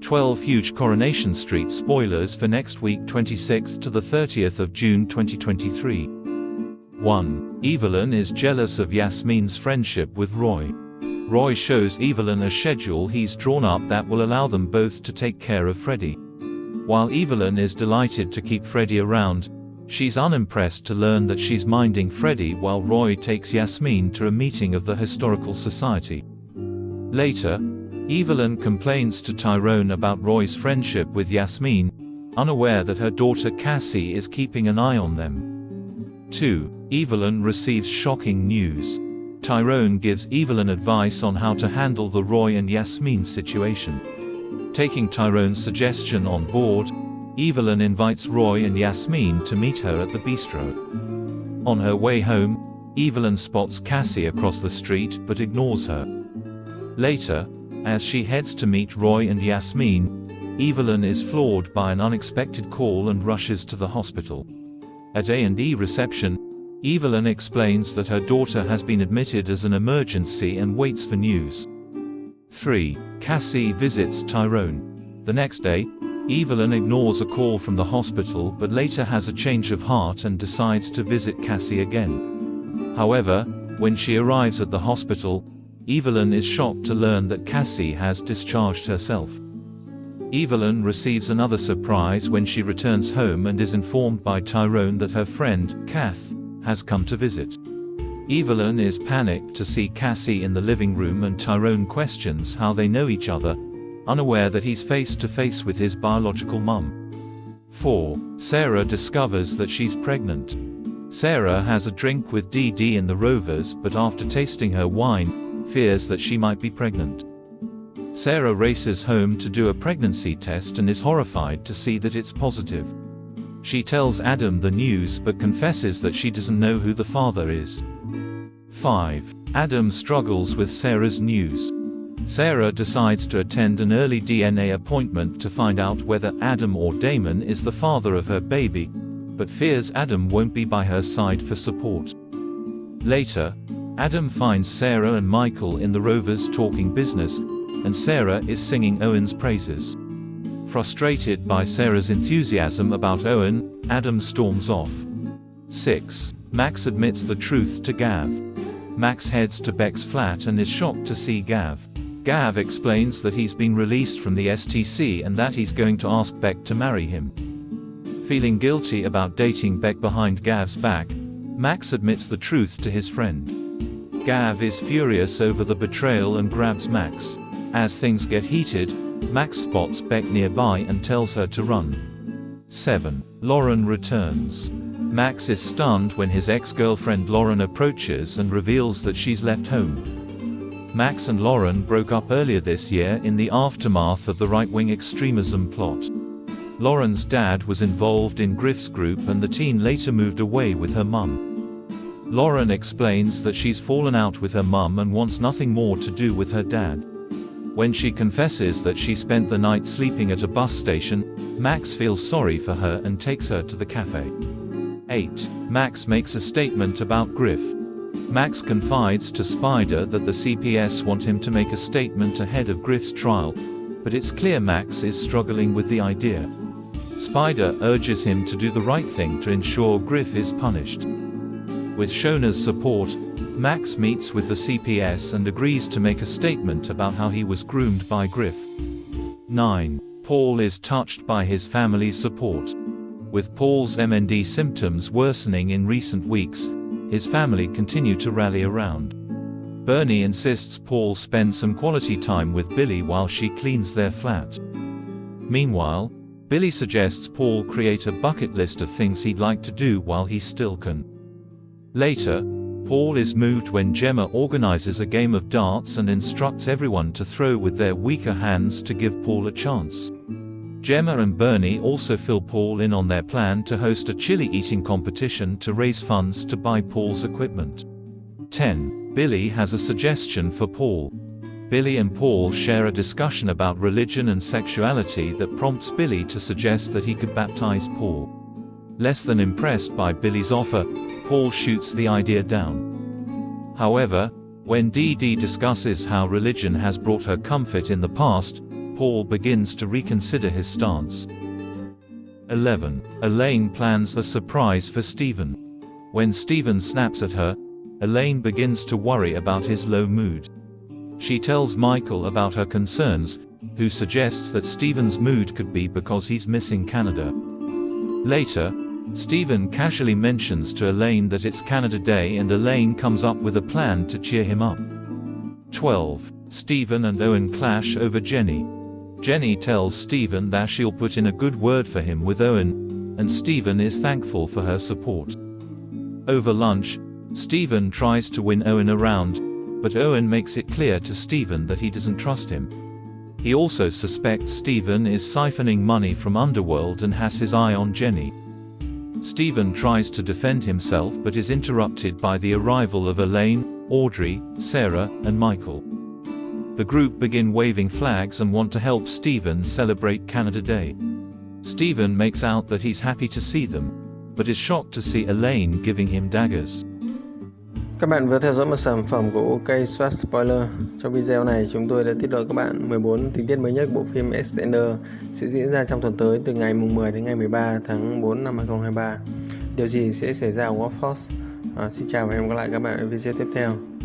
12 huge Coronation Street spoilers for next week 26th to the 30th of June 2023. 1. Evelyn is jealous of Yasmin's friendship with Roy. Roy shows Evelyn a schedule he's drawn up that will allow them both to take care of Freddie. While Evelyn is delighted to keep Freddie around, she's unimpressed to learn that she's minding Freddie while Roy takes Yasmin to a meeting of the Historical Society. Later, Evelyn complains to Tyrone about Roy's friendship with Yasmin, unaware that her daughter Cassie is keeping an eye on them. 2. Evelyn receives shocking news. Tyrone gives Evelyn advice on how to handle the Roy and Yasmin situation. Taking Tyrone's suggestion on board, Evelyn invites Roy and Yasmin to meet her at the bistro. On her way home, Evelyn spots Cassie across the street but ignores her. Later, as she heads to meet Roy and Yasmin, Evelyn is floored by an unexpected call and rushes to the hospital. At A&E reception, Evelyn explains that her daughter has been admitted as an emergency and waits for news. 3. Cassie visits Tyrone. The next day, Evelyn ignores a call from the hospital but later has a change of heart and decides to visit Cassie again. However, when she arrives at the hospital, Evelyn is shocked to learn that Cassie has discharged herself. Evelyn receives another surprise when she returns home and is informed by Tyrone that her friend, Kath, has come to visit. Evelyn is panicked to see Cassie in the living room and Tyrone questions how they know each other, unaware that he's face to face with his biological mum. 4. Sarah discovers that she's pregnant. Sarah has a drink with Dee Dee in the Rovers but after tasting her wine, fears that she might be pregnant. Sarah races home to do a pregnancy test and is horrified to see that it's positive. She tells Adam the news but confesses that she doesn't know who the father is. 5. Adam struggles with Sarah's news. Sarah decides to attend an early DNA appointment to find out whether Adam or Damon is the father of her baby, but fears Adam won't be by her side for support. Later, Adam finds Sarah and Michael in the Rovers talking business, and Sarah is singing Owen's praises. Frustrated by Sarah's enthusiasm about Owen, Adam storms off. 6. Max admits the truth to Gav. Max heads to Beck's flat and is shocked to see Gav. Gav explains that he's been released from the STC and that he's going to ask Beck to marry him. Feeling guilty about dating Beck behind Gav's back, Max admits the truth to his friend. Gav is furious over the betrayal and grabs Max. As things get heated, Max spots Beck nearby and tells her to run. 7. Lauren returns. Max is stunned when his ex-girlfriend Lauren approaches and reveals that she's left home. Max and Lauren broke up earlier this year in the aftermath of the right-wing extremism plot. Lauren's dad was involved in Griff's group and the teen later moved away with her mum. Lauren explains that she's fallen out with her mum and wants nothing more to do with her dad. When she confesses that she spent the night sleeping at a bus station, Max feels sorry for her and takes her to the cafe. 8. Max makes a statement about Griff. Max confides to Spider that the CPS want him to make a statement ahead of Griff's trial, but it's clear Max is struggling with the idea. Spider urges him to do the right thing to ensure Griff is punished. With Shona's support, Max meets with the CPS and agrees to make a statement about how he was groomed by Griff. 9. Paul is touched by his family's support. With Paul's MND symptoms worsening in recent weeks, his family continue to rally around. Bernie insists Paul spend some quality time with Billy while she cleans their flat. Meanwhile, Billy suggests Paul create a bucket list of things he'd like to do while he still can. Later, Paul is moved when Gemma organizes a game of darts and instructs everyone to throw with their weaker hands to give Paul a chance. Gemma and Bernie also fill Paul in on their plan to host a chili eating competition to raise funds to buy Paul's equipment. 10. Billy has a suggestion for Paul. Billy and Paul share a discussion about religion and sexuality that prompts Billy to suggest that he could baptize Paul. Less than impressed by Billy's offer, Paul shoots the idea down. However, when Dee Dee discusses how religion has brought her comfort in the past, Paul begins to reconsider his stance. 11. Elaine plans a surprise for Stephen. When Stephen snaps at her, Elaine begins to worry about his low mood. She tells Michael about her concerns, who suggests that Stephen's mood could be because he's missing Canada. Later, Stephen casually mentions to Elaine that it's Canada Day, and Elaine comes up with a plan to cheer him up. 12. Stephen and Owen clash over Jenny. Jenny tells Stephen that she'll put in a good word for him with Owen, and Stephen is thankful for her support. Over lunch, Stephen tries to win Owen around, but Owen makes it clear to Stephen that he doesn't trust him. He also suspects Stephen is siphoning money from Underworld and has his eye on Jenny. Stephen tries to defend himself but is interrupted by the arrival of Elaine, Audrey, Sarah, and Michael. The group begin waving flags and want to help Stephen celebrate Canada Day. Stephen makes out that he's happy to see them, but is shocked to see Elaine giving him daggers. Các bạn vừa theo dõi một sản phẩm của OK Soát Spoiler. Trong video này, chúng tôi đã tiết lộ các bạn 14 tình tiết mới nhất bộ phim Eastenders sẽ diễn ra trong tuần tới từ ngày 10 đến ngày 13 tháng 4 năm 2023. Điều gì sẽ xảy ra ở Watford? Xin chào và hẹn gặp lại các bạn ở video tiếp theo.